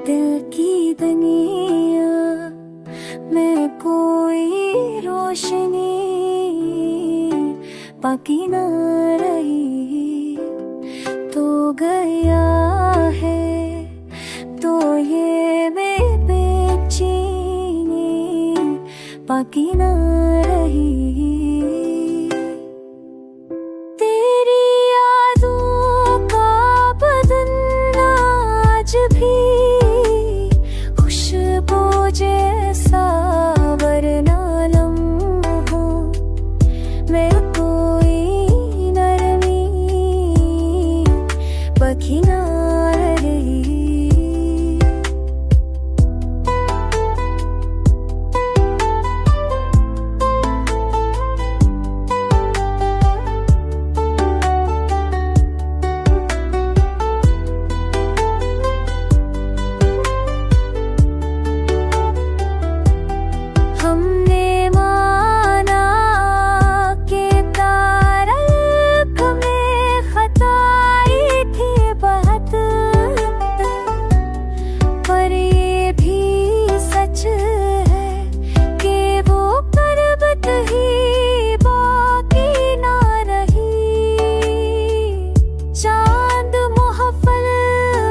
दिल की दुनिया में कोई रोशनी बाकी ना रही तो गया है तो ये बेचैनी बाकी ना रही। तेरी यादों का बदन आज भी खुशबू जैसा वरना लम्हा में कोई नरमी बाकी ना रही। हमने माना के तारक में खताई थी बहुत, पर ये भी सच है कि वो पर्वत ही बाकी ना रही। चांद महफल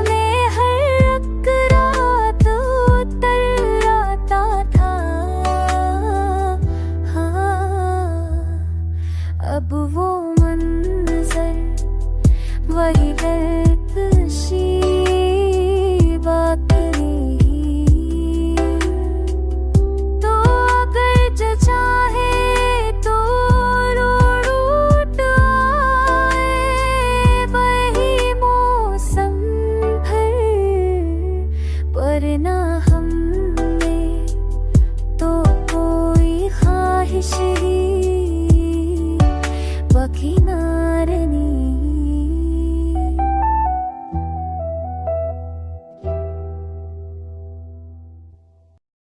में हर रात उतर आता था, अब वो मंजर वही है।